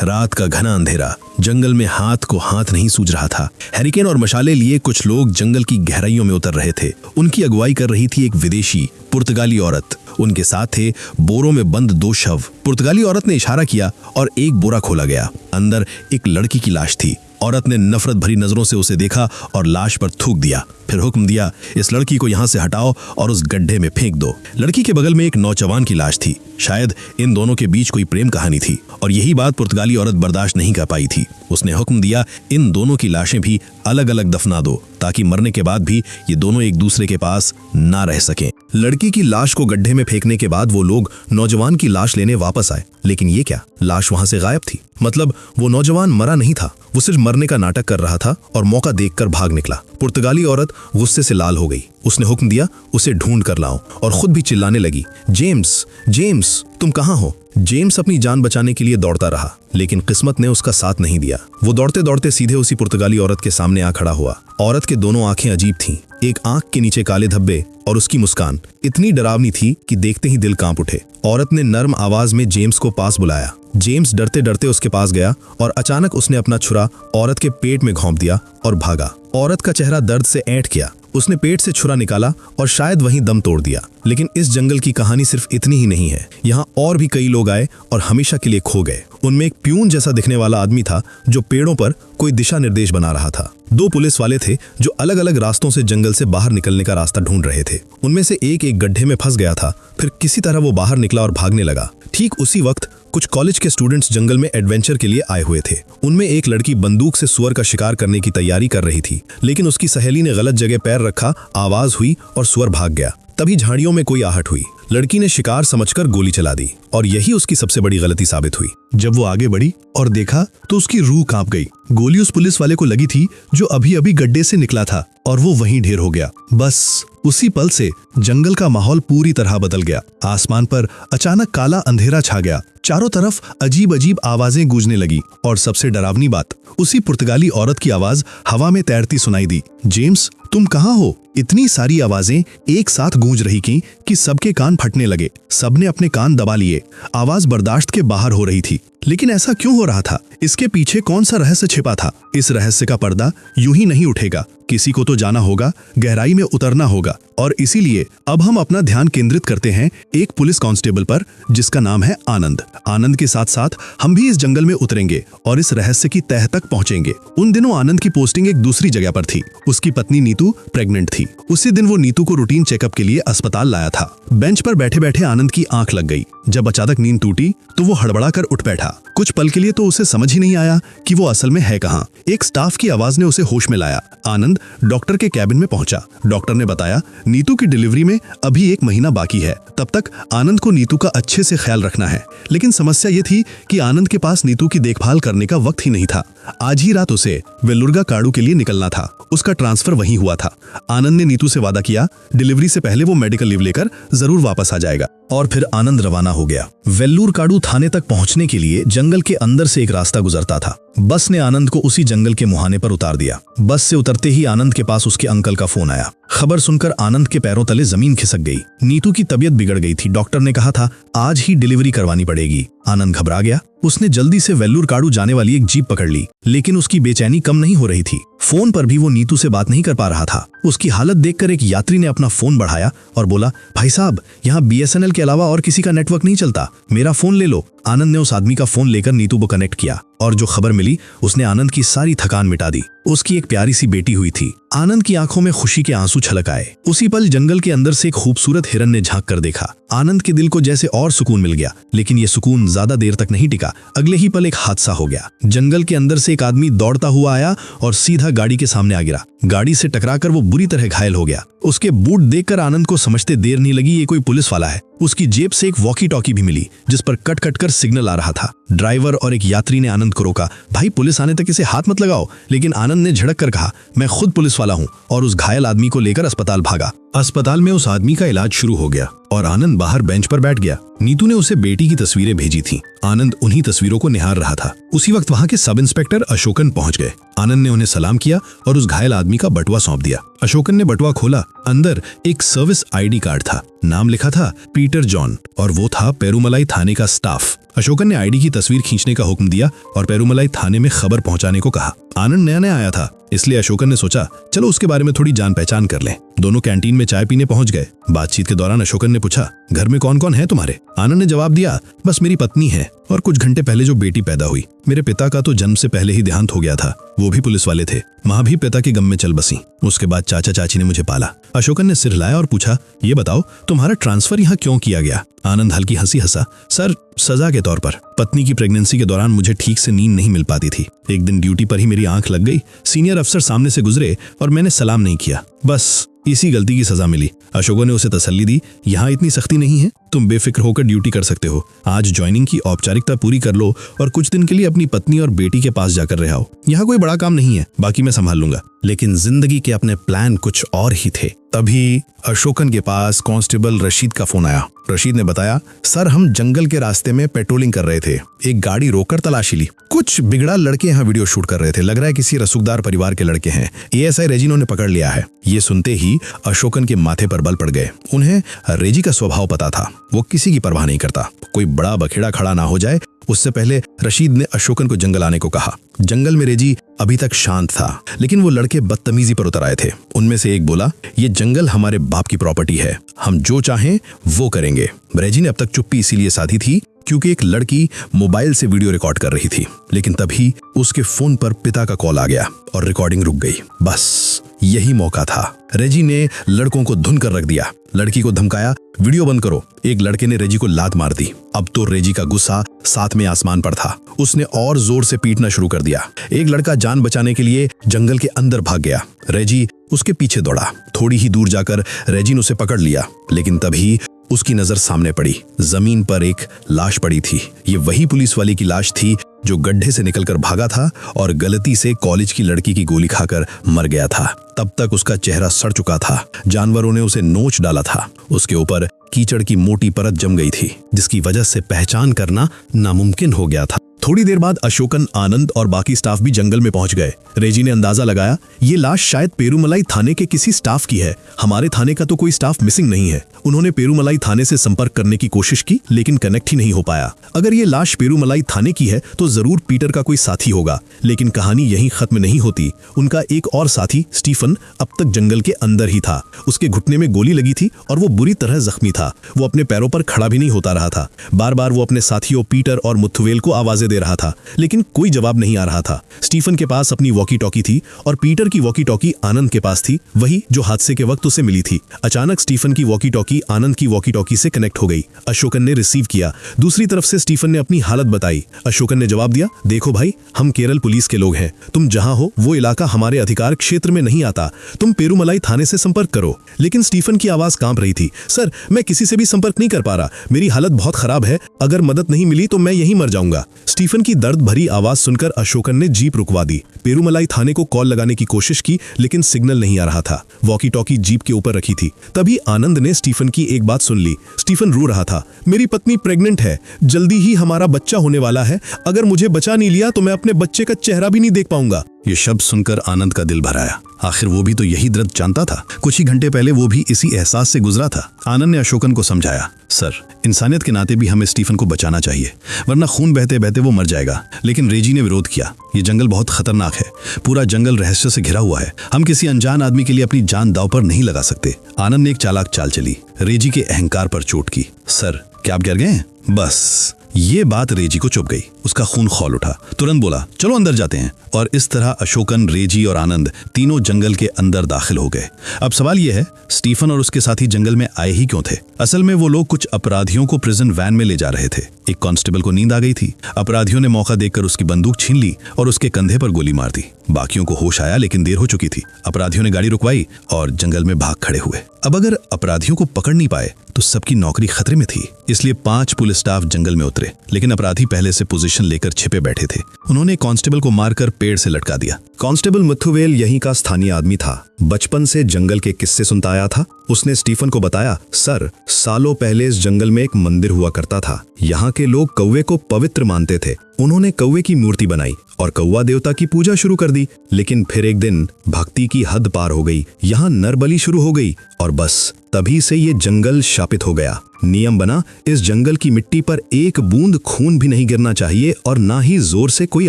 रात का घना अंधेरा, जंगल में हाथ को हाथ नहीं सूझ रहा था। हैरिकेन और मशाले लिए कुछ लोग जंगल की गहराइयों में उतर रहे थे। उनकी अगुवाई कर रही थी एक विदेशी पुर्तगाली औरत। उनके साथ थे बोरों में बंद 2 शव। पुर्तगाली औरत ने इशारा किया और एक बोरा खोला गया। अंदर एक लड़की की लाश थी। औरत ने नफरत भरी नजरों से उसे देखा और लाश पर थूक दिया। फिर हुक्म दिया, इस लड़की को यहाँ से हटाओ और उस गड्ढे में फेंक दो। लड़की के बगल में एक नौजवान की लाश थी। शायद इन दोनों के बीच कोई प्रेम कहानी थी और यही बात पुर्तगाली औरत बर्दाश्त नहीं कर पाई थी। उसने हुक्म दिया, इन दोनों की लाशें भी अलग अलग दफना दो ताकि मरने के बाद भी ये दोनों एक दूसरे के पास ना रह सकें। लड़की की लाश को गड्ढे में फेंकने के बाद वो लोग नौजवान की लाश लेने वापस आए, लेकिन ये क्या, लाश वहां से गायब थी। मतलब वो नौजवान मरा नहीं था, वो सिर्फ मरने का नाटक कर रहा था और मौका देखकर भाग निकला। पुर्तगाली औरत गुस्से से लाल हो गई। उसने हुक्म दिया, उसे ढूंढ कर लाओ, और खुद भी चिल्लाने लगी, जेम्स, जेम्स, तुम कहाँ हो? जेम्स अपनी जान बचाने के लिए दौड़ता रहा, लेकिन किस्मत ने उसका साथ नहीं दिया। वो दौड़ते दौड़ते सीधे उसी पुर्तगाली औरत के सामने आ खड़ा हुआ। औरत के दोनों आंखें अजीब थीं। एक आंख के नीचे काले धब्बे और उसकी मुस्कान इतनी डरावनी थी कि देखते ही दिल कांप उठे। औरत ने नर्म आवाज में जेम्स को पास बुलाया। जेम्स डरते डरते उसके पास गया और अचानक उसने अपना छुरा औरत के पेट में घोंप दिया और भागा। औरत का चेहरा दर्द से ऐंठ गया। उसने पेट से छुरा निकाला और शायद वहीं दम तोड़ दिया। लेकिन इस जंगल की कहानी सिर्फ इतनी ही नहीं है। यहाँ और भी कई लोग आए और हमेशा के लिए खो गए। उनमें एक प्यून जैसा दिखने वाला आदमी था जो पेड़ों पर कोई दिशा निर्देश बना रहा था। 2 पुलिस वाले थे जो अलग अलग रास्तों से जंगल से बाहर निकलने का रास्ता ढूंढ रहे थे। उनमें से एक गड्ढे में फंस गया था, फिर किसी तरह वो बाहर निकला और भागने लगा। ठीक उसी वक्त कुछ कॉलेज के स्टूडेंट्स जंगल में एडवेंचर के लिए आए हुए थे। उनमें एक लड़की बंदूक से सुअर का शिकार करने की तैयारी कर रही थी, लेकिन उसकी सहेली ने गलत जगह पैर रखा, आवाज हुई और सुअर भाग गया। तभी झाड़ियों में कोई आहट हुई। लड़की ने शिकार समझकर गोली चला दी और यही उसकी सबसे बड़ी गलती साबित हुई। जब वो आगे बढ़ी और देखा तो उसकी रूह कांप गई। गोली उस पुलिस वाले को लगी थी जो अभी अभी गड्ढे से निकला था और वो वहीं ढेर हो गया। बस उसी पल से जंगल का माहौल पूरी तरह बदल गया। आसमान पर अचानक काला अंधेरा छा गया। चारों तरफ अजीब अजीब आवाजें गूंजने लगी और सबसे डरावनी बात, उसी पुर्तगाली औरत की आवाज हवा में तैरती सुनाई दी, जेम्स, तुम कहाँ हो? इतनी सारी आवाजें एक साथ गूंज रही कि सबके कान फटने लगे। सबने अपने कान दबा लिए। आवाज बर्दाश्त के बाहर हो रही थी। लेकिन ऐसा क्यों हो रहा था? इसके पीछे कौन सा रहस्य छिपा था? इस रहस्य का पर्दा यूं ही नहीं उठेगा। किसी को तो जाना होगा, गहराई में उतरना होगा। और इसीलिए अब हम अपना ध्यान केंद्रित करते हैं एक पुलिस कांस्टेबल पर जिसका नाम है आनंद। आनंद के साथ साथ हम भी इस जंगल में उतरेंगे और इस रहस्य की तह तक पहुंचेंगे। उन दिनों आनंद की पोस्टिंग एक दूसरी जगह पर थी। उसकी पत्नी नीतू प्रेग्नेंट थी। उसी दिन वो नीतू को रूटीन चेकअप के लिए अस्पताल लाया था। बेंच पर बैठे बैठे आनंद की आंख लग गई। जब अचानक नींद टूटी तो वो हड़बड़ा कर उठ बैठा। कुछ पल के लिए तो उसे समझ ही नहीं आया कि वो असल में है कहाँ। एक स्टाफ की आवाज ने उसे होश में लाया। आनंद डॉक्टर के कैबिन में पहुंचा। डॉक्टर ने बताया, नीतू की डिलीवरी में अभी 1 महीना बाकी है। तब तक आनंद को नीतू का अच्छे से ख्याल रखना है। लेकिन समस्या ये थी कि आनंद के पास नीतू की देखभाल करने का वक्त ही नहीं था। आज ही रात उसे वेल्लुर्गा काड़ू के लिए निकलना था। उसका ट्रांसफर वहीं हुआ था। आनंद ने नीतू से वादा किया, डिलीवरी से पहले वो मेडिकल लीव लेकर जरूर वापस आ जाएगा। और फिर आनंद रवाना हो गया। वेल्लूर काड़ू थाने तक पहुंचने के लिए जंगल के अंदर से एक रास्ता गुजरता था। बस ने आनंद को उसी जंगल के मुहाने पर उतार दिया। बस से उतरते ही आनंद के पास उसके अंकल का फोन आया। खबर सुनकर आनंद के पैरों तले जमीन खिसक गई। नीतू की तबीयत बिगड़ गई थी। डॉक्टर ने कहा था आज ही डिलीवरी करवानी पड़ेगी। आनंद घबरा गया। उसने जल्दी से वेल्लूर काड़ू जाने वाली एक जीप पकड़ ली, लेकिन उसकी बेचैनी कम नहीं हो रही थी। फोन पर भी वो नीतू से बात नहीं कर पा रहा था। उसकी हालत देखकर एक यात्री ने अपना फोन बढ़ाया और बोला, भाई साहब, यहाँ BSNL के अलावा और किसी का नेटवर्क नहीं चलता, मेरा फोन ले लो। आनंद ने उस आदमी का फोन लेकर नीतू को कनेक्ट किया और जो खबर मिली उसने आनंद की सारी थकान मिटा दी। उसकी एक प्यारी सी बेटी हुई थी। आनंद की आंखों में खुशी के आंसू छलक आए। उसी पल जंगल के अंदर से एक खूबसूरत हिरन ने झांक कर देखा। आनंद के दिल को जैसे और सुकून मिल गया। लेकिन ये सुकून ज्यादा देर तक नहीं टिका। अगले ही पल एक हादसा हो गया। जंगल के अंदर से एक आदमी दौड़ता हुआ आया और सीधा गाड़ी के सामने आ गिरा। गाड़ी से टकराकर वो बुरी तरह घायल हो गया। उसके बूट देखकर आनंद को समझते देर नहीं लगी ये कोई पुलिस वाला है। उसकी जेब से एक वॉकी टॉकी भी मिली जिस पर कट कट कर सिग्नल आ रहा था। ड्राइवर और एक यात्री ने आनंद को रोका। भाई, पुलिस आने तक इसे हाथ मत लगाओ। लेकिन आनंद ने झड़क कर कहा, मैं खुद पुलिस वाला हूँ, और उस घायल आदमी को लेकर अस्पताल भागा। अस्पताल में उस आदमी का इलाज शुरू हो गया और आनंद बाहर बेंच पर बैठ गया। नीतू ने उसे बेटी की तस्वीरें भेजी थीं। आनंद उन्हीं तस्वीरों को निहार रहा था। उसी वक्त वहां के सब इंस्पेक्टर अशोकन पहुंच गए। आनंद ने उन्हें सलाम किया और उस घायल आदमी का बटुआ सौंप दिया। अशोकन ने बटुआ खोला। अंदर एक सर्विस आईडी कार्ड था। नाम लिखा था पीटर जॉन और वो था पेरूमलाई थाने का स्टाफ। अशोकन ने आईडी की तस्वीर खींचने का हुक्म दिया और पेरूमलाई थाने में खबर पहुंचाने को कहा। आनंद नया नया आया था, इसलिए अशोकन ने सोचा चलो उसके बारे में थोड़ी जान पहचान कर लें। दोनों कैंटीन में चाय पीने पहुंच गए। बातचीत के दौरान अशोकन ने पूछा, घर में कौन कौन है तुम्हारे? आनंद ने जवाब दिया, बस मेरी पत्नी है और कुछ घंटे पहले जो बेटी पैदा हुई। मेरे पिता का तो जन्म से पहले ही देहांत हो गया था, वो भी पुलिस वाले थे। माँ भी पिता के गम में चल बसी। उसके बाद चाचा चाची ने मुझे पाला। अशोकन ने सिर हिलाया और पूछा, ये बताओ तुम्हारा ट्रांसफर यहाँ क्यों किया गया? आनंद हल्की हंसी हंसा, सर सजा के तौर पर। पत्नी की प्रेगनेंसी के दौरान मुझे ठीक से नींद नहीं मिल पाती थी। एक दिन ड्यूटी पर ही मेरी आंख लग गई। सीनियर अफसर सामने से गुजरे और मैंने सलाम नहीं किया, बस इसी गलती की सजा मिली। अशोकन ने उसे तसल्ली दी, यहाँ इतनी सख्ती नहीं है, तुम बेफिक्र होकर ड्यूटी कर सकते हो। आज ज्वाइनिंग की औपचारिकता पूरी कर लो और कुछ दिन के लिए अपनी पत्नी और बेटी के पास जाकर रह आओ। यहाँ कोई बड़ा काम नहीं है, बाकी मैं संभाल लूंगा। लेकिन जिंदगी के अपने प्लान कुछ और ही थे। तभी अशोकन के पास कांस्टेबल रशीद का फोन आया। रशीद ने बताया, सर हम जंगल के रास्ते में पेट्रोलिंग कर रहे थे, एक गाड़ी रोककर तलाशी ली। कुछ बिगड़ा लड़के यहाँ वीडियो शूट कर रहे थे, लग रहा है किसी रसूखदार परिवार के लड़के हैं। एएसआई रेजिनो ने पकड़ लिया है। ये सुनते ही अशोकन के माथे पर बल पड़ गए। उन्हें रेजी का स्वभाव पता था, वो किसी की परवाह नहीं करता। कोई बड़ा बखेड़ा खड़ा ना हो जाए उससे पहले रशीद ने अशोकन को जंगल आने को कहा। जंगल में रेजी अभी तक शांत था, लेकिन वो लड़के बदतमीजी पर उतर आए थे। उनमें से एक बोला, ये जंगल हमारे बाप की प्रॉपर्टी है, हम जो चाहें वो करेंगे। रेजी ने अब तक चुप्पी इसीलिए साधी थी क्योंकि एक लड़की मोबाइल से वीडियो रिकॉर्ड कर रही थी। लेकिन तभी उसके फोन पर पिता का कॉल आ गया और रिकॉर्डिंग रुक गई। बस यही मौका था। रेजी ने लड़कों को धुन कर रख दिया। लड़की को धमकाया, वीडियो बंद करो। एक लड़के ने रेजी को लात मार दी। अब तो रेजी का गुस्सा सातवें आसमान पर था। उसने और जोर से पीटना शुरू कर दिया। एक लड़का जान बचाने के लिए जंगल के अंदर भाग गया। रेजी उसके पीछे दौड़ा। थोड़ी ही दूर जाकर रेजी ने उसे पकड़ लिया, लेकिन तभी उसकी नजर सामने पड़ी। जमीन पर एक लाश पड़ी थी। ये वही पुलिस वाले की लाश थी जो गड्ढे से निकलकर भागा था और गलती से कॉलेज की लड़की की गोली खाकर मर गया था। तब तक उसका चेहरा सड़ चुका था। जानवरों ने उसे नोच डाला था। उसके ऊपर कीचड़ की मोटी परत जम गई थी, जिसकी वजह से पहचान करना नामुमकिन हो गया था। थोड़ी देर बाद अशोकन, आनंद और बाकी स्टाफ भी जंगल में पहुंच गए। रेजी ने अंदाजा लगाया, ये लाश शायद पेरूमलाई थाने के किसी स्टाफ की है। हमारे थाने का तो कोई स्टाफ मिसिंग नहीं है। उन्होंने पेरूमलाई थाने से संपर्क करने की कोशिश की, लेकिन कनेक्ट ही नहीं हो पाया। अगर ये लाश पेरूमलाई थाने की है तो जरूर पीटर का कोई साथी होगा। लेकिन कहानी यहीं खत्म नहीं होती। उनका एक और साथी स्टीफन अब तक जंगल के अंदर ही था। उसके घुटने में गोली लगी थी और वो बुरी तरह जख्मी था। वो अपने पैरों पर खड़ा भी नहीं होता रहा था। बार बार वो अपने साथियों पीटर और मुथुवेल को आवाजें दे रहा था, लेकिन कोई जवाब नहीं आ रहा था। स्टीफन के पास अपनी वॉकी टॉकी थी और पीटर की वॉकी टॉकी आनंद के पास थी, वही जो हादसे के वक्त उसे मिली थी। अचानक स्टीफन की वॉकी टॉकी आनंद की वॉकी टॉकी से कनेक्ट हो गई। अशोकन ने रिसीव किया। दूसरी तरफ से स्टीफन ने अपनी हालत बताई। अशोकन ने जवाब दिया, देखो भाई, हम केरल पुलिस के लोग हैं। तुम जहां हो वो इलाका हमारे अधिकार क्षेत्र में नहीं आता। तुम पेरूमलाई थाने से संपर्क करो। लेकिन स्टीफन की आवाज कांप रही थी। सर, मैं किसी से भी संपर्क नहीं कर पा रहा। मेरी हालत बहुत खराब है। अगर मदद नहीं मिली तो मैं यहीं मर जाऊंगा। स्टीफन की दर्द भरी आवाज सुनकर अशोकन ने जीप रुकवा दी। पेरूमलाई थाने को कॉल लगाने की कोशिश की, लेकिन सिग्नल नहीं आ रहा था। वॉकी टॉकी जीप के ऊपर रखी थी। तभी आनंद ने स्टीफन की एक बात सुन ली। स्टीफन रो रहा था, मेरी पत्नी प्रेग्नेंट है, जल्दी ही हमारा बच्चा होने वाला है। अगर मुझे बचा नहीं लिया तो मैं अपने बच्चे का चेहरा भी नहीं देख पाऊंगा। ये शब्द सुनकर आनंद का दिल भर आया। आखिर वो भी तो यही दर्द जानता था। कुछ ही घंटे पहले वो भी इसी एहसास से गुजरा था। आनंद ने अशोकन को समझाया, सर, इंसानियत के नाते भी हमें स्टीफन को बचाना चाहिए, वरना खून बहते बहते वो मर जाएगा। लेकिन रेजी ने विरोध किया। ये जंगल बहुत खतरनाक है। पूरा जंगल रहस्य से घिरा हुआ है। हम किसी अनजान आदमी के लिए अपनी जान दांव पर नहीं लगा सकते। आनंद ने एक चालाक चाल चली। रेजी के अहंकार पर चोट की। सर, क्या आप गिर गए हैं? बस ये बात रेजी को चुभ गई। उसका खून खौल उठा। तुरंत बोला, चलो अंदर जाते हैं। और इस तरह अशोकन, रेजी और आनंद तीनों जंगल के अंदर दाखिल हो गए। अब सवाल यह है, स्टीफन और उसके साथी जंगल में आए ही क्यों थे? असल में वो लोग कुछ अपराधियों को प्रिजन वैन में ले जा रहे थे। एक कांस्टेबल को नींद आ गई थी। अपराधियों ने मौका देखकर उसकी बंदूक छीन ली और उसके कंधे पर गोली मार दी। बाकियों को होश आया, लेकिन देर हो चुकी थी। अपराधियों ने गाड़ी रुकवाई और जंगल में भाग खड़े हुए। अब अगर अपराधियों को पकड़ नहीं पाए तो सबकी नौकरी खतरे में थी। इसलिए 5 पुलिस स्टाफ जंगल में उतरे, लेकिन अपराधी पहले से पोजीशन लेकर छिपे बैठे थे। उन्होंने कांस्टेबल को मारकर पेड़ से लटका दिया। कांस्टेबल मुथुवेल यहीं का स्थानीय आदमी था, बचपन से जंगल के किस्से सुनता आया था। उसने स्टीफन को बताया, सर, सालों पहले इस जंगल में एक मंदिर हुआ करता था। यहाँ के लोग कौवे को पवित्र मानते थे। उन्होंने कौवे की मूर्ति बनाई और कौवा देवता की पूजा शुरू कर दी। लेकिन फिर एक दिन भक्ति की हद पार हो गई, यहाँ नरबलि शुरू हो गई और बस तभी से ये जंगल शापित हो गया। नियम बना, इस जंगल की मिट्टी पर एक बूंद खून भी नहीं गिरना चाहिए और ना ही जोर से कोई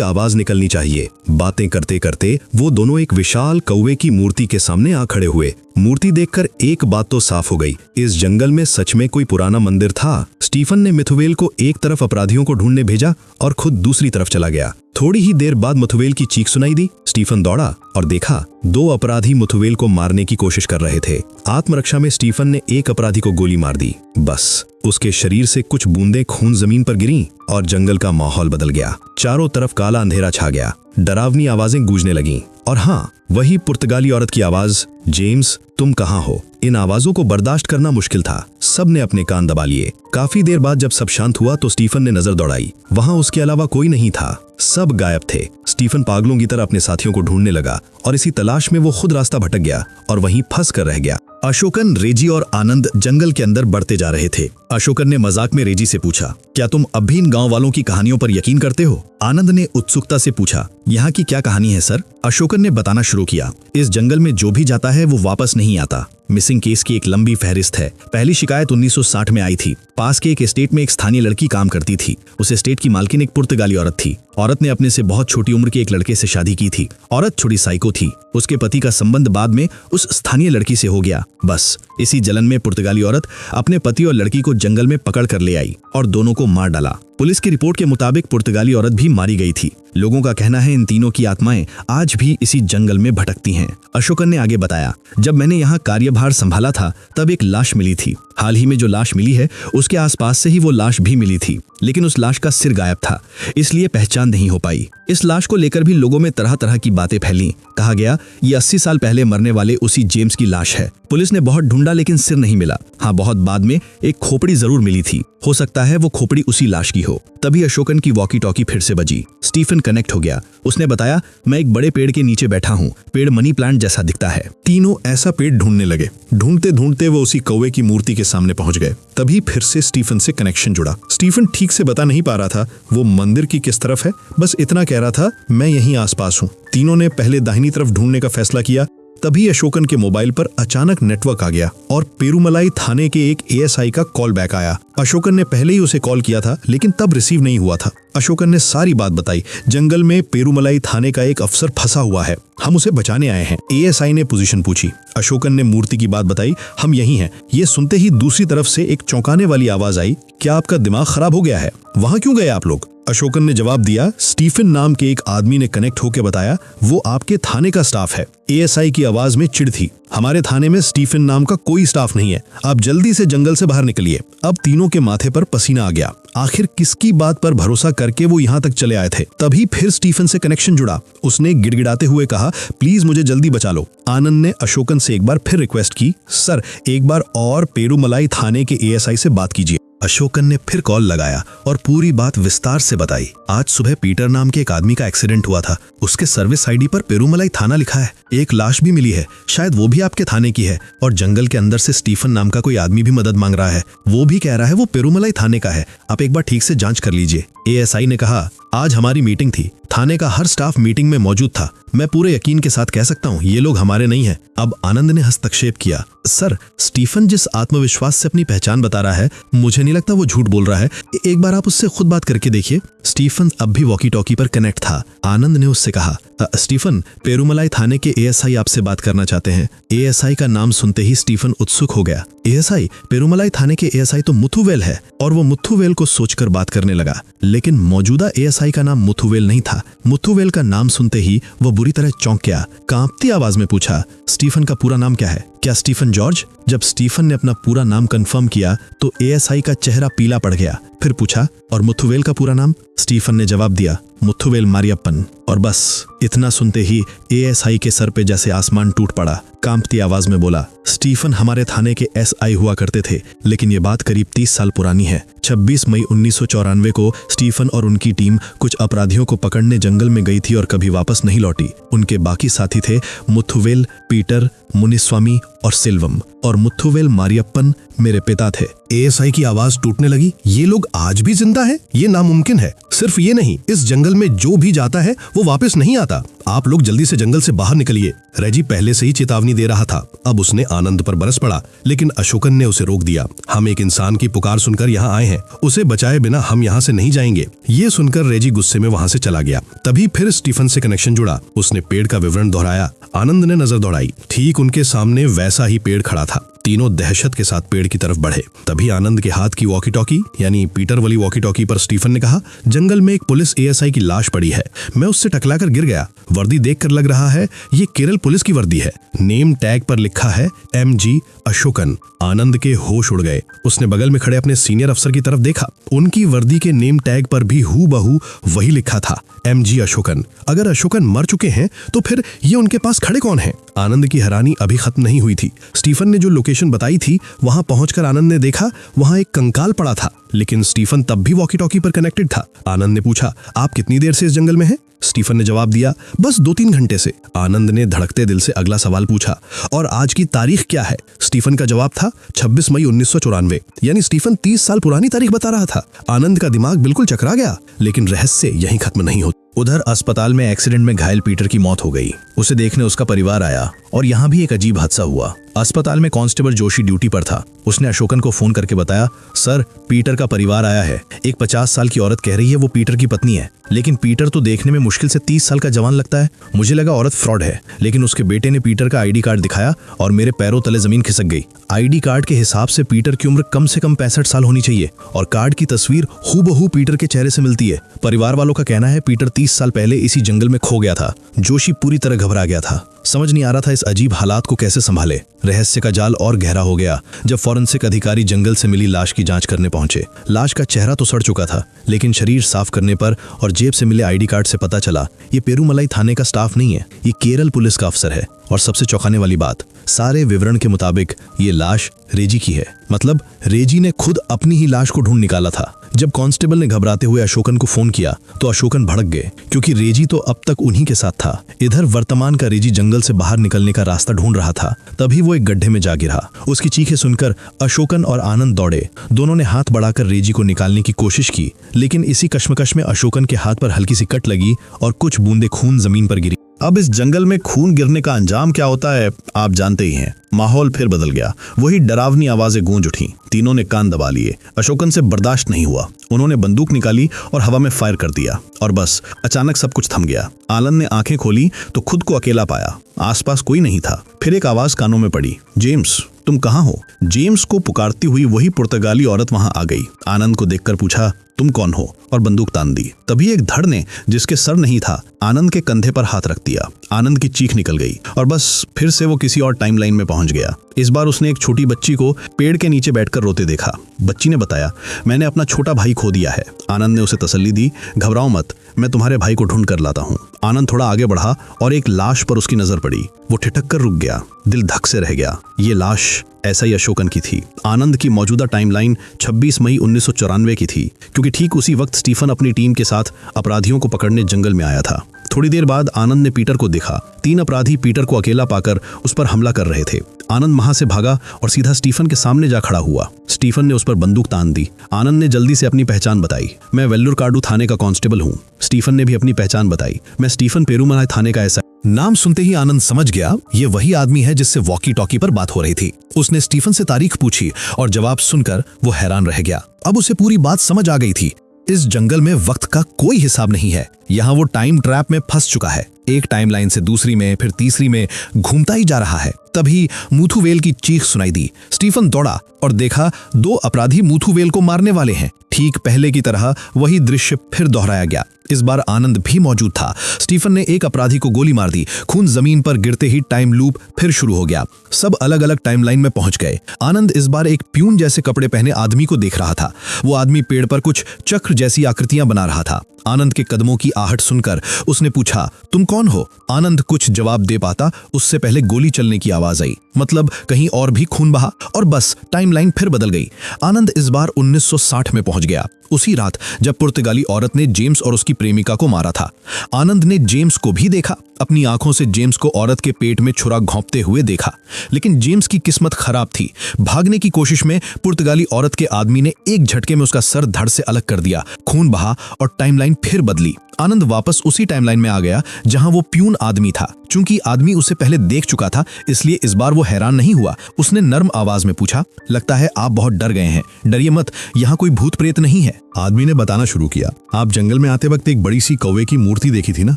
आवाज निकलनी चाहिए। बातें करते करते वो दोनों एक विशाल कौवे की मूर्ति के सामने आ खड़े हुए। मूर्ति देखकर एक बात तो साफ हो गई, इस जंगल में सच में कोई पुराना मंदिर था। स्टीफन ने मुथुवेल को एक तरफ अपराधियों को ढूंढने भेजा और खुद दूसरी तरफ चला गया। थोड़ी ही देर बाद मुथुवेल की चीख सुनाई दी। स्टीफन दौड़ा और देखा 2 अपराधी मुथुवेल को मारने की कोशिश कर रहे थे। आत्मरक्षा में स्टीफन ने एक अपराधी को गोली मार दी। बस उसके शरीर से कुछ बूंदें खून जमीन पर गिरीं और जंगल का माहौल बदल गया। चारों तरफ काला अंधेरा छा गया। डरावनी आवाजें गूंजने लगीं और हाँ, वही पुर्तगाली औरत की आवाज, जेम्स, तुम कहाँ हो? इन आवाजों को बर्दाश्त करना मुश्किल था। सब ने अपने कान दबा लिए। काफी देर बाद जब सब शांत हुआ तो स्टीफन ने नजर दौड़ाई। वहां उसके अलावा कोई नहीं था, सब गायब थे। स्टीफन पागलों की तरह अपने साथियों को ढूंढने लगा और इसी तलाश में वो खुद रास्ता भटक गया और वहीं फंस कर रह गया। अशोकन, रेजी और आनंद जंगल के अंदर बढ़ते जा रहे थे। अशोकन ने मजाक में रेजी से पूछा, क्या तुम अब भी इन गांव वालों की कहानियों पर यकीन करते हो? आनंद ने उत्सुकता से पूछा, यहाँ की क्या कहानी है सर? अशोकन ने बताना शुरू किया, इस जंगल में जो भी जाता है वो वापस नहीं आता। मिसिंग केस की एक लंबी फहरिस्त है। पहली शिकायत 1960 में आई थी। पास के एक एस्टेट में एक स्थानीय लड़की काम करती थी। उस एस्टेट की मालकिन एक पुर्तगाली औरत थी। औरत ने अपने से बहुत छोटी उम्र के एक लड़के से शादी की थी। औरत थोड़ी साइको थी। उसके पति का संबंध बाद में उस स्थानीय लड़की से हो गया। बस इसी जलन में पुर्तगाली औरत अपने पति और लड़की को जंगल में पकड़ कर ले आई और दोनों को मार डाला। पुलिस की रिपोर्ट के मुताबिक पुर्तगाली औरत भी मारी गई थी। लोगों का कहना है इन तीनों की आत्माएं आज भी इसी जंगल में भटकती हैं। अशोकन ने आगे बताया, जब मैंने यहाँ कार्यभार संभाला था तब एक लाश मिली थी। हाल ही में जो लाश मिली है उसके आसपास से ही वो लाश भी मिली थी, लेकिन उस लाश का सिर गायब था, इसलिए पहचान नहीं हो पाई। इस लाश को लेकर भी लोगों में तरह तरह की बातें फैली। कहा गया ये 80 साल पहले मरने वाले उसी जेम्स की लाश है। पुलिस ने बहुत ढूंढा लेकिन सिर नहीं मिला। हाँ, बहुत बाद में एक खोपड़ी जरूर मिली थी। हो सकता है वो खोपड़ी उसी लाश की हो। तभी अशोकन की वॉकी टॉकी फिर से बजी। स्टीफन कनेक्ट हो गया। उसने बताया, मैं एक बड़े पेड़ के नीचे बैठा हूँ। पेड़ मनी प्लांट जैसा दिखता है। तीनों ऐसा पेड़ ढूंढने लगे। ढूंढते ढूंढते वो उसी कौवे की मूर्ति के सामने पहुंच गए। तभी फिर से स्टीफन से कनेक्शन जुड़ा। स्टीफन ठीक से बता नहीं पा रहा था वो मंदिर की किस तरफ है, बस इतना कह रहा था, मैं यहीं आसपास हूँ। तीनों ने पहले दाहिनी तरफ ढूंढने का फैसला किया। तभी अशोकन के मोबाइल पर अचानक नेटवर्क आ गया और पेरुमलाई थाने के एक एएसआई का कॉल बैक आया। अशोकन ने पहले ही उसे कॉल किया था लेकिन तब रिसीव नहीं हुआ था। अशोकन ने सारी बात बताई। जंगल में पेरुमलाई थाने का एक अफसर फंसा हुआ है, हम उसे बचाने आए हैं। एएसआई ने पोजीशन पूछी। अशोकन ने मूर्ति की बात बताई, हम यही हैं। ये सुनते ही दूसरी तरफ से एक चौंकाने वाली आवाज आई, क्या आपका दिमाग खराब हो गया है? वहां क्यों गए आप लोग? अशोकन ने जवाब दिया, स्टीफन नाम के एक आदमी ने कनेक्ट होकर बताया वो आपके थाने का स्टाफ है। एएसआई की आवाज में चिढ़ थी, हमारे थाने में स्टीफन नाम का कोई स्टाफ नहीं है, आप जल्दी से जंगल से बाहर निकलिए। अब तीनों के माथे पर पसीना आ गया। आखिर किसकी बात पर भरोसा करके वो यहाँ तक चले आए थे? तभी फिर स्टीफन से कनेक्शन जुड़ा। उसने गिड़गिड़ाते हुए कहा, प्लीज मुझे जल्दी बचा लो। आनंद ने अशोकन से एक बार फिर रिक्वेस्ट की, सर एक बार और पेरुमलाई थाने के एएसआई से बात कीजिए। अशोकन ने फिर कॉल लगाया और पूरी बात विस्तार से बताई। आज सुबह पीटर नाम के एक आदमी का एक्सीडेंट हुआ था। उसके सर्विस आईडी पर पेरुमलाई थाना लिखा है। एक लाश भी मिली है, शायद वो भी आपके थाने की है। और जंगल के अंदर से स्टीफन नाम का कोई आदमी भी मदद मांग रहा है। वो भी कह रहा है वो पेरुमलाई थाने का है। आप एक बार ठीक से जांच कर लीजिए। एएसआई ने कहा, आज हमारी मीटिंग थी, थाने का हर स्टाफ मीटिंग में मौजूद था। मैं पूरे यकीन के साथ कह सकता हूँ ये लोग हमारे नहीं हैं। अब आनंद ने हस्तक्षेप किया, सर स्टीफन जिस आत्मविश्वास से अपनी पहचान बता रहा है, मुझे नहीं लगता वो झूठ बोल रहा है। एक बार आप उससे खुद बात करके देखिए। स्टीफन अब भी वॉकी टॉकी पर कनेक्ट था। आनंद ने उससे कहा, स्टीफन पेरुमलाई थाने के एएसआई आपसे बात करना चाहते हैं। एएसआई का नाम सुनते ही स्टीफन उत्सुक हो गया। एएसआई, पेरुमलाई थाने के एएसआई तो मुथुवेल है। और वो मुथुवेल को सोचकर बात करने लगा, लेकिन मौजूदा एएसआई का नाम मुथुवेल नहीं था। मुथुवेल का नाम सुनते ही वो बुरी तरह चौंक गया। कांपती आवाज में पूछा, स्टीफन का पूरा नाम क्या है? क्या स्टीफन जॉर्ज? जब स्टीफन ने अपना पूरा नाम कंफर्म किया तो एएसआई का चेहरा पीला पड़ गया। फिर पूछा, और मुथुवेल का पूरा नाम? स्टीफन ने जवाब दिया, मुथुवेल मारियप्पन। और बस इतना सुनते ही एएसआई के सर पे जैसे आसमान टूट पड़ा। कांपती आवाज में बोला, स्टीफन हमारे थाने के एसआई हुआ करते थे, लेकिन ये बात करीब 30 साल पुरानी है। 26 मई 1994 को स्टीफन और उनकी टीम कुछ अपराधियों को पकड़ने जंगल में गई थी और कभी वापस नहीं लौटी। उनके बाकी साथी थे मुथुवेल, पीटर, मुनिस्वामी और सिल्वम, और मुथुवेल मारियप्पन मेरे पिता थे। एएसआई की आवाज टूटने लगी। ये लोग आज भी जिंदा हैं? ये नामुमकिन है। सिर्फ ये नहीं, इस जंगल में जो भी जाता है वो वापस नहीं आता। आप लोग जल्दी से जंगल से बाहर निकलिए। रेजी पहले से ही चेतावनी दे रहा था। अब उसने आनंद पर बरस पड़ा, लेकिन अशोकन ने उसे रोक दिया। हम एक इंसान की पुकार सुनकर यहाँ आए हैं, उसे बचाए बिना हम यहाँ से नहीं जाएंगे। ये सुनकर रेजी गुस्से में वहाँ से चला गया। तभी फिर स्टीफन से कनेक्शन जुड़ा। उसने पेड़ का विवरण दोहराया। आनंद ने नजर दौड़ाई। ठीक उनके सामने वैसा ही पेड़ खड़ा था। तीनों दहशत के साथ पेड़ की तरफ बढ़े। तभी आनंद के हाथ की वॉकी टॉकी यानी पीटर वाली वॉकी टॉकी पर स्टीफन ने कहा, जंगल में एक पुलिस एएसआई की लाश पड़ी है। मैं उससे टकराकर गिर गया। वर्दी देखकर लग रहा है ये केरल पुलिस की वर्दी है। नेम टैग पर लिखा है MG अशोकन। आनंद के होश उड़ गए। उसने बगल में खड़े अपने सीनियर अफसर की तरफ देखा। उनकी वर्दी के नेम टैग पर भी हूबहू वही लिखा था, MG अशोकन। अगर अशोकन मर चुके हैं तो फिर ये उनके पास खड़े कौन हैं? आनंद की हैरानी अभी खत्म नहीं हुई थी। स्टीफन ने जो लोकेशन बताई थी वहां पहुंचकर आनंद ने देखा वहां एक कंकाल पड़ा था, लेकिन स्टीफन तब भी वॉकी टॉकी पर कनेक्टेड था। आनंद ने पूछा, आप कितनी देर से इस जंगल में हैं? स्टीफन ने जवाब दिया, बस 2-3 घंटे से। आनंद ने धड़कते दिल से अगला सवाल पूछा, और आज की तारीख क्या है? स्टीफन का जवाब था 26 मई 1994। यानी स्टीफन 30 साल पुरानी तारीख बता रहा था। आनंद का दिमाग बिल्कुल चकरा गया, लेकिन रहस्य यहीं खत्म नहीं होता। उधर अस्पताल में एक्सीडेंट में घायल पीटर की मौत हो गई। उसे देखने उसका परिवार आया और यहाँ भी एक अजीब हादसा हुआ। अस्पताल में कांस्टेबल जोशी ड्यूटी पर था। उसने अशोकन को फोन करके बताया, सर पीटर का परिवार आया है। एक 50 साल की औरत कह रही है वो पीटर की पत्नी है, लेकिन पीटर तो देखने में मुश्किल से 30 साल का जवान लगता है। मुझे लगा औरत फ्रॉड है, लेकिन उसके बेटे ने पीटर का आईडी कार्ड दिखाया और मेरे पैरों तले जमीन खिसक गई। आईडी कार्ड के हिसाब से पीटर की उम्र कम से कम 65 साल होनी चाहिए और कार्ड की तस्वीर हूबहू पीटर के चेहरे से मिलती है। परिवार वालों का कहना है पीटर 30 साल पहले इसी जंगल में खो गया था। जोशी पूरी तरह घबरा गया था। समझ नहीं आ रहा था इस अजीब हालात को कैसे संभाले। रहस्य का जाल और गहरा हो गया जब फॉरेंसिक अधिकारी जंगल से मिली लाश की जांच करने पहुंचे। लाश का चेहरा तो सड़ चुका था, लेकिन शरीर साफ करने पर और जेब से मिले आईडी कार्ड से पता चला ये पेरूमलाई थाने का स्टाफ नहीं है, ये केरल पुलिस का अफसर है। और सबसे चौंकाने वाली बात, सारे विवरण के मुताबिक ये लाश रेजी की है। मतलब रेजी ने खुद अपनी ही लाश को ढूंढ निकाला था। जब कांस्टेबल ने घबराते हुए अशोकन को फोन किया तो अशोकन भड़क गए, क्योंकि रेजी तो अब तक उन्हीं के साथ था। इधर वर्तमान का रेजी जंगल से बाहर निकलने का रास्ता ढूंढ रहा था। तभी वो एक गड्ढे में जा गिरा। उसकी चीखें सुनकर अशोकन और आनंद दौड़े। दोनों ने हाथ बढ़ाकर रेजी को निकालने की कोशिश की, लेकिन इसी कश्मकश में अशोकन के हाथ पर हल्की सी कट लगी और कुछ बूंदे खून जमीन पर गिरी। अब इस जंगल में खून गिरने का अंजाम क्या होता है आप जानते ही हैं। माहौल फिर बदल गया। वही डरावनी आवाजें गूंज उठी। तीनों ने कान दबा लिए। अशोकन से बर्दाश्त नहीं हुआ। उन्होंने बंदूक निकाली और हवा में फायर कर दिया, और बस अचानक सब कुछ थम गया। आनंद ने आंखें खोली तो खुद को अकेला पाया। आसपास कोई नहीं था। फिर एक आवाज कानों में पड़ी, जेम्स तुम कहाँ हो? जेम्स को पुकारती हुई वही पुर्तगाली औरत वहां आ गई। आनंद को देखकर पूछा, तुम कौन हो? और बंदूक तान दी। तभी एक धड़ ने, जिसके सर नहीं था, आनंद के कंधे पर हाथ रख दिया। आनंद की चीख निकल गई और बस फिर से वो किसी और टाइमलाइन में पहुंच गया। इस बार उसने एक छोटी बच्ची को पेड़ के नीचे बैठकर रोते देखा। बच्ची ने बताया, मैंने अपना छोटा भाई खो दिया है। आनंद ने उसे तसल्ली दी, घबराओ मत, मैं तुम्हारे भाई को ढूंढ कर लाता हूँ। आनंद थोड़ा आगे बढ़ा और एक लाश पर उसकी नजर पड़ी। वो ठिठक कर रुक गया। दिल धक से रह गया। ये लाश एसआई अशोकन की थी। आनंद की मौजूदा टाइमलाइन 26 मई 1994 की थी, क्योंकि ठीक उसी वक्त स्टीफन अपनी टीम के साथ अपराधियों को पकड़ने जंगल में आया था। थोड़ी देर बाद आनंद ने पीटर को देखा। 3 अपराधी पीटर को अकेला पाकर उस पर हमला कर रहे थे। आनंद वहां से भागा और सीधा स्टीफन के सामने जा खड़ा हुआ। स्टीफन ने उस पर बंदूक तान दी। आनंद ने जल्दी से अपनी पहचान बताई, मैं वेल्लुर काडू थाने का कांस्टेबल हूँ। स्टीफन ने भी अपनी पहचान बताई, मैं स्टीफन पेरूमलाई थाने का एसआई। नाम सुनते ही आनंद समझ गया ये वही आदमी है जिससे वॉकी टॉकी पर बात हो रही थी। उसने स्टीफन से तारीख पूछी और जवाब सुनकर वो हैरान रह गया। अब उसे पूरी बात समझ आ गई थी। इस जंगल में वक्त का कोई हिसाब नहीं है। यहाँ वो टाइम ट्रैप में फंस चुका है। एक टाइमलाइन से दूसरी में, फिर तीसरी में घूमता ही जा रहा है। तभी मुथुवेल की चीख सुनाई दी। स्टीफन दौड़ा और देखा 2 अपराधी मुथुवेल को मारने वाले हैं। ठीक पहले की तरह वही दृश्य फिर दोहराया गया। इस बार आनंद भी मौजूद था। स्टीफन ने एक अपराधी को गोली मार दी। खून जमीन पर गिरते ही टाइम लूप फिर शुरू हो गया। सब अलग अलग टाइमलाइन में पहुंच गए। आनंद इस बार एक प्यून जैसे कपड़े पहने आदमी को देख रहा था। वो आदमी पेड़ पर कुछ चक्र जैसी आकृतियां बना रहा था। आनंद के कदमों की आहट सुनकर उसने पूछा, तुम कौन हो? आनंद कुछ जवाब दे पाता उससे पहले गोली चलने की आवाज आई। मतलब कहीं और भी खून बहा और बस टाइमलाइन फिर बदल गई। आनंद इस बार 1960 में पहुंच गया, उसी रात जब पुर्तगाली औरत ने जेम्स और उसकी प्रेमिका को मारा था। आनंद ने जेम्स को भी देखा, अपनी आंखों से जेम्स को औरत के पेट में छुरा घोंपते हुए देखा। लेकिन जेम्स की किस्मत खराब थी। भागने की कोशिश में पुर्तगाली औरत के आदमी ने एक झटके में उसका सर धड़ से अलग कर दिया। खून बहा और टाइमलाइन फिर बदली। आनंद वापस उसी टाइमलाइन में आ गया जहां वो प्यून आदमी था। चूंकि आदमी उसे पहले देख चुका था, इसलिए इस बार वो हैरान नहीं हुआ। उसने नर्म आवाज में पूछा, लगता है आप बहुत डर गए हैं। डरिए मत, यहाँ कोई भूत प्रेत नहीं है। आदमी ने बताना शुरू किया, आप जंगल में आते वक्त एक बड़ी सी कौवे की मूर्ति देखी थी ना?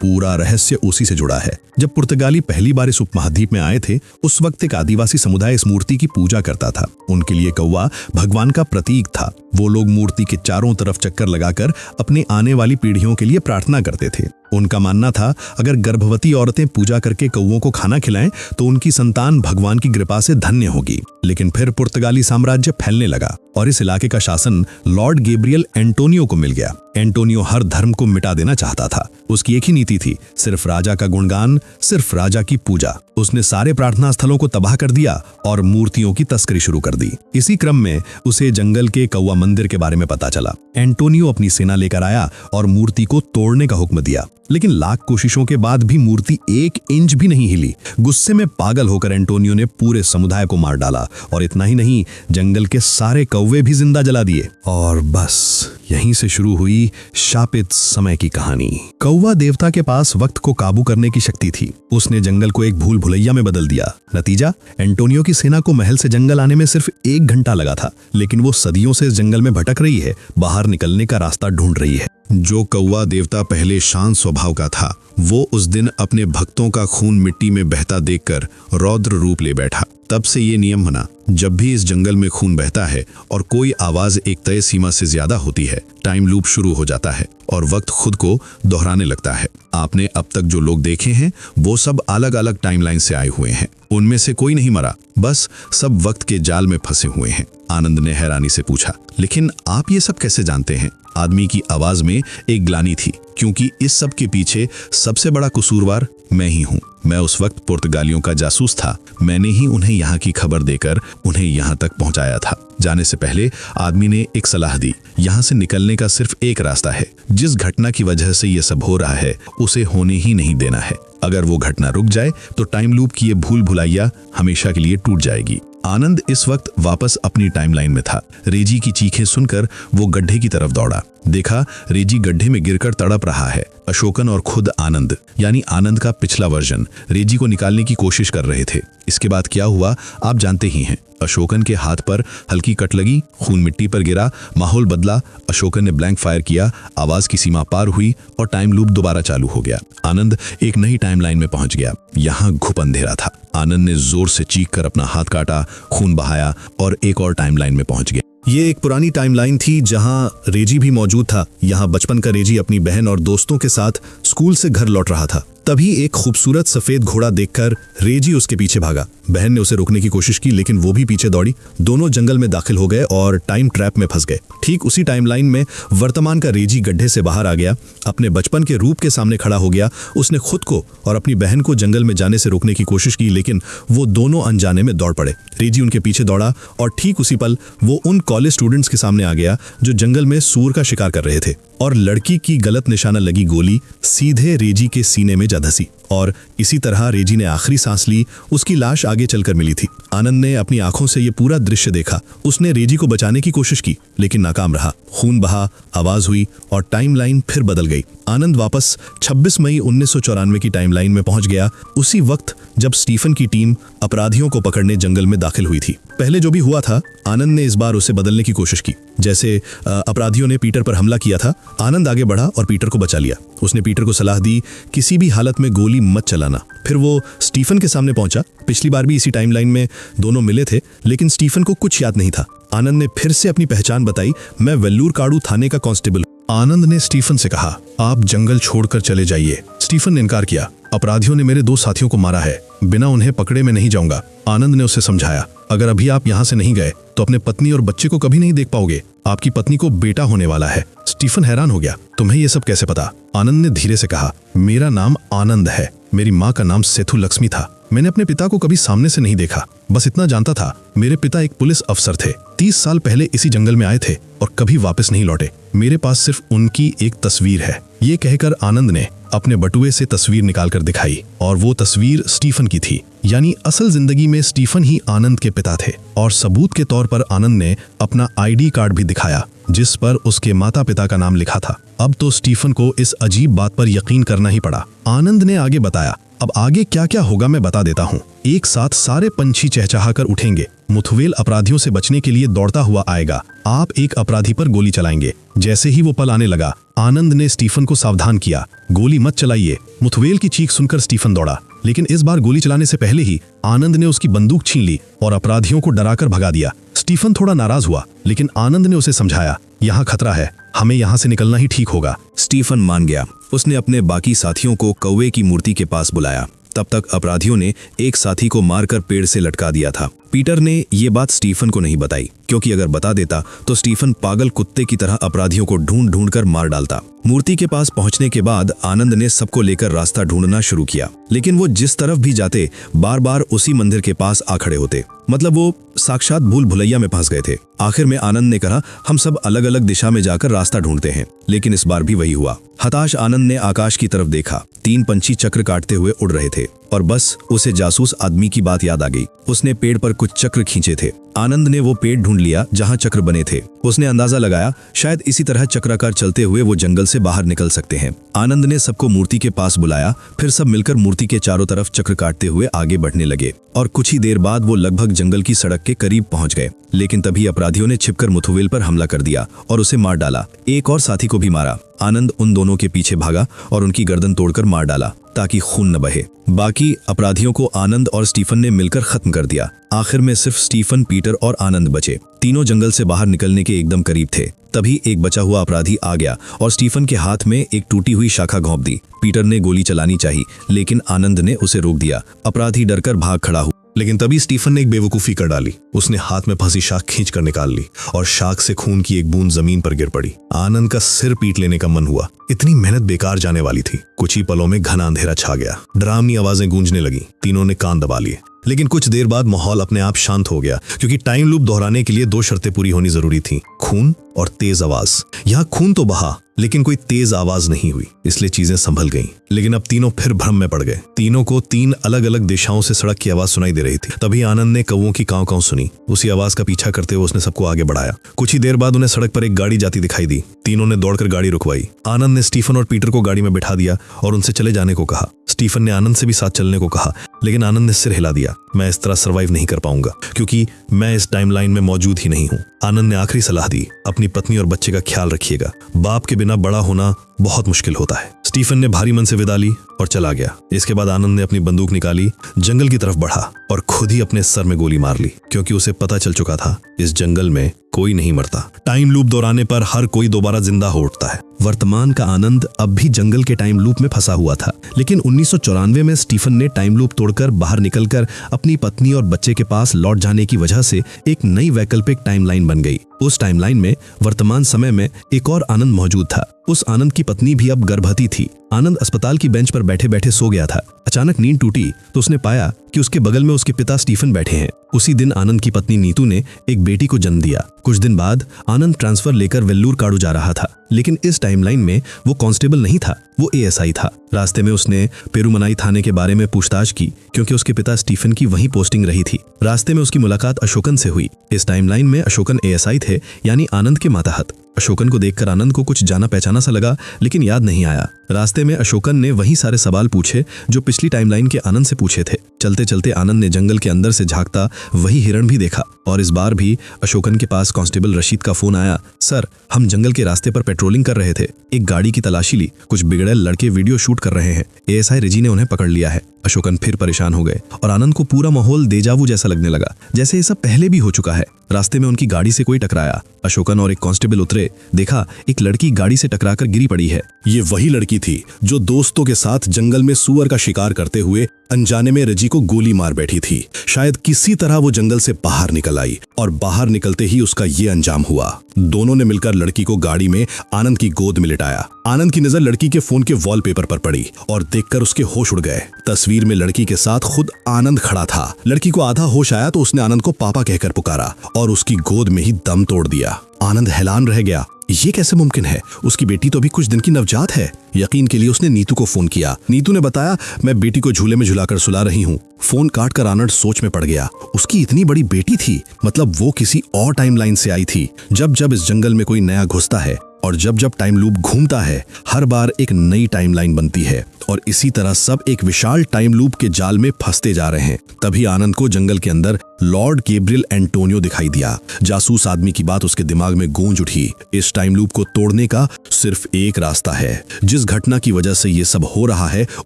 पूरा रहस्य उसी से जुड़ा है। जब पुर्तगाली पहली बार इस उपमहाद्वीप में आए थे, उस वक्त एक आदिवासी समुदाय इस मूर्ति की पूजा करता था। उनके लिए कौवा भगवान का प्रतीक था। वो लोग मूर्ति के चारों तरफ चक्कर लगाकर अपने आने वाली पीढ़ियों के लिए प्रार्थना करते थे। उनका मानना था, अगर गर्भवती औरतें पूजा करके कौवों को खाना खिलाएं तो उनकी संतान भगवान की कृपा से धन्य होगी। लेकिन फिर पुर्तगाली साम्राज्य फैलने लगा और इस इलाके का शासन लॉर्ड गैब्रियल एंटोनियो को मिल गया। एंटोनियो हर धर्म को मिटा देना चाहता था। उसकी एक ही नीति थी, सिर्फ राजा का गुणगान, सिर्फ राजा की पूजा। उसने सारे प्रार्थना स्थलों को तबाह कर दिया और मूर्तियों की तस्करी शुरू कर दी। इसी क्रम में उसे जंगल के कौवा मंदिर के बारे में पता चला। एंटोनियो अपनी सेना लेकर आया और मूर्ति को तोड़ने का हुक्म दिया। लेकिन लाख कोशिशों के बाद भी मूर्ति 1 इंच भी नहीं हिली। गुस्से में पागल होकर एंटोनियो ने पूरे समुदाय को मार डाला और इतना ही नहीं, जंगल के सारे कौवे भी जिंदा जला दिए। और बस यहीं से शुरू हुई शापित समय की कहानी। कौवा देवता के पास वक्त को काबू करने की शक्ति थी। उसने जंगल को एक भूल भुलैया में बदल दिया। नतीजा, एंटोनियो की सेना को महल से जंगल आने में सिर्फ 1 घंटा लगा था। लेकिन वो सदियों से इस जंगल में भटक रही है, बाहर निकलने का रास्ता ढूंढ रही है। जो कौवा देवता पहले शांत स्वभाव का था, वो उस दिन अपने भक्तों का खून मिट्टी में बहता देखकर रौद्र रूप ले बैठा। तब से ये नियम बना, जब भी इस जंगल में खून बहता है और कोई आवाज एक तय सीमा से ज्यादा होती है, टाइम लूप शुरू हो जाता है और वक्त खुद को दोहराने लगता है। आपने अब तक जो लोग देखे हैं वो सब अलग अलग टाइमलाइन से आए हुए हैं। उनमें से कोई नहीं मरा, बस सब वक्त के जाल में फंसे हुए हैं। आनंद ने हैरानी से पूछा, लेकिन आप ये सब कैसे जानते हैं? आदमी की आवाज में एक ग्लानि थी, क्योंकि इस सब के पीछे सबसे बड़ा कसूरवार मैं ही हूँ। मैं उस वक्त पुर्तगालियों का जासूस था। मैंने ही उन्हें यहाँ की खबर देकर उन्हें यहाँ तक पहुँचाया था। जाने से पहले आदमी ने एक सलाह दी, यहाँ से निकलने का सिर्फ एक रास्ता है। जिस घटना की वजह से ये सब हो रहा है उसे होने ही नहीं देना है। अगर वो घटना रुक जाए तो टाइम लूप की ये भूल भुलैया हमेशा के लिए टूट जाएगी। आनंद इस वक्त वापस अपनी टाइमलाइन में था। रेजी की चीखें सुनकर वो गड्ढे की तरफ दौड़ा। देखा, रेजी गड्ढे में गिरकर तड़प रहा है। अशोकन और खुद आनंद, यानी आनंद का पिछला वर्जन, रेजी को निकालने की कोशिश कर रहे थे। इसके बाद क्या हुआ आप जानते ही हैं। अशोकन के हाथ पर हल्की कट लगी, खून मिट्टी पर गिरा, माहौल बदला। अशोकन ने ब्लैंक फायर किया, आवाज की सीमा पार हुई और टाइम लूप दोबारा चालू हो गया। आनंद एक नई टाइमलाइन में पहुंच गया। यहाँ घुप अंधेरा था। आनंद ने जोर से चीख कर अपना हाथ काटा, खून बहाया और एक और टाइमलाइन में पहुंच गया। ये एक पुरानी टाइमलाइन थी जहां रेजी भी मौजूद था। यहाँ बचपन का रेजी अपनी बहन और दोस्तों के साथ स्कूल से घर लौट रहा था। तभी एक खूबसूरत सफेद घोड़ा देखकर रेजी उसके पीछे भागा। बहन ने उसे रोकने की कोशिश की, लेकिन वो भी पीछे दौड़ी। दोनों जंगल में दाखिल हो गए और टाइम ट्रैप में फंस गए। ठीक उसी टाइमलाइन में वर्तमान का रेजी गड्ढे से बाहर आ गया, अपने बचपन के रूप के सामने खड़ा हो गया। उसने खुद को और अपनी बहन को जंगल में जाने से रोकने की कोशिश की, लेकिन वो दोनों अनजाने में दौड़ पड़े। रेजी उनके पीछे दौड़ा और ठीक उसी पल वो उन कॉलेज स्टूडेंट्स के सामने आ गया जो जंगल में सूर का शिकार कर रहे थे। और लड़की की गलत निशाना लगी गोली सीधे रेजी के सीने में जा धसी और इसी तरह रेजी ने आखिरी सांस ली। उसकी लाश आगे चलकर मिली थी। आनंद ने अपनी आंखों से ये पूरा दृश्य देखा। उसने रेजी को बचाने की कोशिश की, लेकिन नाकाम रहा। खून बहा, आवाज हुई और टाइमलाइन फिर बदल गई। आनंद वापस 26 मई 1994 की टाइमलाइन में पहुंच गया, उसी वक्त जब स्टीफन की टीम अपराधियों को पकड़ने जंगल में दाखिल हुई थी। पहले जो भी हुआ था, आनंद ने इस बार उसे बदलने की कोशिश की। जैसे अपराधियों ने पीटर पर हमला किया था, आनंद आगे बढ़ा और पीटर को बचा लिया। उसने पीटर को सलाह दी, किसी भी हालत में गोली मत चलाना। फिर वो स्टीफन के सामने पहुंचा। पिछली बार भी इसी टाइमलाइन में दोनों मिले थे, लेकिन स्टीफन को कुछ याद नहीं था। आनंद ने फिर से अपनी पहचान बताई, मैं वेल्लूर काड़ू थाने का कांस्टेबल। आनंद ने स्टीफन से कहा, आप जंगल छोड़कर चले जाइए। स्टीफन ने इनकार किया, अपराधियों ने मेरे 2 साथियों को मारा है, बिना उन्हें पकड़े मैं नहीं जाऊंगा। आनंद ने उसे समझाया, अगर अभी आप यहाँ से नहीं गए तो अपने पत्नी और बच्चे को कभी नहीं देख पाओगे। आपकी पत्नी को बेटा होने वाला है। स्टीफन हैरान हो गया। तुम्हें ये सब कैसे पता? आनंद ने धीरे से कहा, मेरा नाम आनंद है। मेरी माँ का नाम सेथु लक्ष्मी था। मैंने अपने पिता को कभी सामने से नहीं देखा, बस इतना जानता था मेरे पिता एक पुलिस अफसर थे। 30 साल पहले इसी जंगल में आए थे और कभी वापस नहीं लौटे। मेरे पास सिर्फ उनकी एक तस्वीर है। ये कहकर आनंद ने अपने बटुए से तस्वीर निकालकर दिखाई और वो तस्वीर स्टीफन की थी। यानी असल जिंदगी में स्टीफन ही आनंद के पिता थे। और सबूत के तौर पर आनंद ने अपना ID कार्ड भी दिखाया जिस पर उसके माता पिता का नाम लिखा था। अब तो स्टीफन को इस अजीब बात पर यकीन करना ही पड़ा। आनंद ने आगे बताया, अब आगे क्या क्या होगा मैं बता देता हूँ। एक साथ सारे पंछी चहचहाकर उठेंगे। मुथवेल अपराधियों से बचने के लिए दौड़ता हुआ आएगा। आप एक अपराधी पर गोली चलाएंगे। जैसे ही वो पल आने लगा, आनंद ने स्टीफन को सावधान किया, गोली मत चलाइए। मुथवेल की चीख सुनकर स्टीफन दौड़ा, लेकिन इस बार गोली चलाने से पहले ही आनंद ने उसकी बंदूक छीन ली और अपराधियों को डराकर भगा दिया। स्टीफन थोड़ा नाराज हुआ, लेकिन आनंद ने उसे समझाया, यहाँ खतरा है, हमें यहाँ से निकलना ही ठीक होगा। स्टीफन मान गया। उसने अपने बाकी साथियों को कौवे की मूर्ति के पास बुलाया। तब तक अपराधियों ने एक साथी को मारकर पेड़ से लटका दिया था। पीटर ने ये बात स्टीफन को नहीं बताई, क्योंकि अगर बता देता तो स्टीफन पागल कुत्ते की तरह अपराधियों को ढूंढ ढूंढ कर मार डालता। मूर्ति के पास पहुंचने के बाद आनंद ने सबको लेकर रास्ता ढूंढना शुरू किया, लेकिन वो जिस तरफ भी जाते बार बार उसी मंदिर के पास आ खड़े होते। मतलब वो साक्षात भूल भुलैया में फंस गए थे। आखिर में आनंद ने कहा, हम सब अलग अलग दिशा में जाकर रास्ता ढूंढते हैं। लेकिन इस बार भी वही हुआ। हताश आनंद ने आकाश की तरफ देखा। 3 पंछी चक्र काटते हुए उड़ रहे थे और बस उसे जासूस आदमी की बात याद आ गई। उसने पेड़ पर कुछ चक्र खींचे थे। आनंद ने वो पेड़ ढूंढ लिया जहां चक्र बने थे। उसने अंदाजा लगाया शायद इसी तरह चक्राकार चलते हुए वो जंगल से बाहर निकल सकते हैं। आनंद ने सबको मूर्ति के पास बुलाया, फिर सब मिलकर मूर्ति के चारों तरफ चक्र काटते हुए आगे बढ़ने लगे और कुछ ही देर बाद वो लगभग जंगल की सड़क के करीब पहुंच गए। लेकिन तभी अपराधियों ने छिपकर मुथवेल पर हमला कर दिया और उसे मार डाला। एक और साथी को भी मारा। आनंद उन दोनों के पीछे भागा और उनकी गर्दन तोड़कर मार डाला ताकि खून न बहे। बाकी अपराधियों को आनंद और स्टीफन ने मिलकर खत्म कर दिया। आखिर में सिर्फ स्टीफन, पीटर और आनंद बचे। तीनों जंगल से बाहर निकलने के एकदम करीब थे। तभी एक बचा हुआ अपराधी आ गया और स्टीफन के हाथ में एक टूटी हुई शाखा घोंप दी। पीटर ने गोली चलानी चाहिए, लेकिन आनंद ने उसे रोक दिया। अपराधी डरकर भाग खड़ा हुआ, लेकिन तभी स्टीफन ने एक बेवकूफी कर डाली। उसने हाथ में फंसी शाख खींचकर निकाल ली और शाख से खून की एक बूंद जमीन पर गिर पड़ी। आनंद का सिर पीट लेने का मन हुआ। इतनी मेहनत बेकार जाने वाली थी। कुछ ही पलों में घना अंधेरा छा गया। डरावनी आवाजें गूंजने लगी। तीनों ने कान दबा लिए। लेकिन कुछ देर बाद माहौल अपने आप शांत हो गया, क्योंकि टाइम लूप दोहराने के लिए 2 शर्तें पूरी होनी जरूरी थी, खून और तेज आवाज। यहाँ खून तो बहा, लेकिन कोई तेज आवाज नहीं हुई, इसलिए चीजें संभल गईं। लेकिन अब तीनों फिर भ्रम में पड़ गए। तीनों को 3 अलग अलग दिशाओं से सड़क की आवाज सुनाई दे रही थी। तभी आनंद ने कौवों की कांव कांव सुनी। उसी आवाज का पीछा करते हुए उसने सबको आगे बढ़ाया। कुछ ही देर बाद उन्हें सड़क पर एक गाड़ी जाती दिखाई दी। तीनों ने दौड़कर गाड़ी रुकवाई। आनंद ने स्टीफन और पीटर को गाड़ी में बिठा दिया और उनसे चले जाने को कहा। स्टीफन ने आनंद से भी साथ चलने को कहा, लेकिन आनंद ने सिर हिला दिया। मैं इस तरह सरवाइव नहीं कर पाऊंगा, क्योंकि मैं इस टाइमलाइन में मौजूद ही नहीं हूँ। आनंद ने आखिरी सलाह दी, अपनी पत्नी और बच्चे का ख्याल रखिएगा। बाप के बिना बड़ा होना बहुत मुश्किल होता है। स्टीफन ने भारी मन से विदा ली और चला गया। इसके बाद आनंद ने अपनी बंदूक निकाली, जंगल की तरफ बढ़ा और खुद ही अपने सर में गोली मार ली, क्योंकि उसे पता चल चुका था इस जंगल में कोई नहीं मरता। टाइम लूप दोहराने पर हर कोई दोबारा जिंदा हो उठता है। वर्तमान का आनंद अब भी जंगल के टाइम लूप में फंसा हुआ था, लेकिन 1994 में स्टीफन ने टाइम लूप तोड़कर बाहर निकलकर अपनी पत्नी और बच्चे के पास लौट जाने की वजह से एक नई वैकल्पिक टाइमलाइन बन गई। उस टाइमलाइन में वर्तमान समय में एक और आनंद मौजूद था। उस आनंद की पत्नी भी अब गर्भवती थी। आनंद अस्पताल की बेंच पर बैठे बैठे सो गया था। अचानक नींद टूटी तो उसने पाया कि उसके बगल में उसके पिता स्टीफन बैठे हैं। उसी दिन आनंद की पत्नी नीतू ने एक बेटी को जन्म दिया। कुछ दिन बाद आनंद ट्रांसफर लेकर वेल्लूर काडू जा रहा था, लेकिन इस टाइमलाइन में वो कांस्टेबल नहीं था, वो ASI था। रास्ते में उसने पेरुमनाई थाने के बारे में पूछताछ की, क्योंकि उसके पिता स्टीफन की वहीं पोस्टिंग रही थी। रास्ते में उसकी मुलाकात अशोकन से हुई। इस टाइमलाइन में अशोकन ASI थे, यानी आनंद के माताहत। अशोकन को देखकर आनंद को कुछ जाना पहचाना सा लगा, लेकिन याद नहीं आया। रास्ते में अशोकन ने वही सारे सवाल पूछे जो पिछली टाइमलाइन के आनंद से पूछे थे। चलते चलते आनंद ने जंगल के अंदर से झांकता वही हिरण भी देखा, और इस बार भी अशोकन के पास कांस्टेबल रशीद का फोन आया। सर, हम जंगल के रास्ते पर पेट्रोलिंग कर रहे थे, एक गाड़ी की तलाशी ली, कुछ बिगड़ैल लड़के वीडियो शूट कर रहे हैं। ASI रिजी ने उन्हें पकड़ लिया है। अशोकन फिर परेशान हो गए और आनंद को पूरा माहौल देजावू जैसा लगने लगा, जैसे ये सब पहले भी हो चुका है। रास्ते में उनकी गाड़ी से कोई टकराया। अशोकन और एक कांस्टेबल उतरे। देखा, एक लड़की गाड़ी से टकराकर गिरी पड़ी है। ये वही लड़की थी जो दोस्तों के साथ जंगल में सूअर का शिकार करते हुए अनजाने में रजी को गोली मार बैठी थी। शायद किसी तरह वो जंगल से बाहर निकल आई और बाहर निकलते ही उसका ये अंजाम हुआ। दोनों ने मिलकर लड़की को गाड़ी में आनंद की गोद में लिटाया। आनंद की नजर लड़की के फोन के वॉलपेपर पर पड़ी और देखकर उसके होश उड़ गए। तस्वीर में लड़की के साथ खुद आनंद खड़ा था। लड़की को आधा होश आया तो उसने आनंद को पापा कहकर पुकारा और उसकी गोद में ही दम तोड़ दिया। आनंद हैरान रह गया, ये कैसे मुमकिन है? उसकी बेटी तो अभी कुछ दिन की नवजात है। यकीन के लिए उसने नीतू को फोन किया। नीतू ने बताया, मैं बेटी को झूले में झुलाकर सुला रही हूँ। फोन काट कर आनंद सोच में पड़ गया। उसकी इतनी बड़ी बेटी थी, मतलब वो किसी और टाइमलाइन से आई थी। जब जब इस जंगल में कोई नया घुसता है और जब जब टाइम लूप घूमता है, हर बार एक नई टाइमलाइन बनती है और इसी तरह सब एक विशाल टाइम लूप के जाल में फंसते जा रहे हैं। तभी आनंद को जंगल के अंदर लॉर्ड गैब्रियल एंटोनियो दिखाई दिया। जासूस आदमी की बात उसके दिमाग में गूंज उठी। इस टाइम लूप को तोड़ने का सिर्फ एक रास्ता है। जिस घटना की वजह से ये सब हो रहा है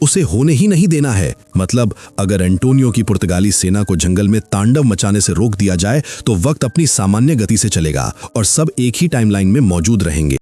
उसे होने ही नहीं देना है। मतलब अगर एंटोनियो की पुर्तगाली सेना को जंगल में तांडव मचाने से रोक दिया जाए तो वक्त अपनी सामान्य गति से चलेगा और सब एक ही टाइमलाइन में मौजूद रहेंगे।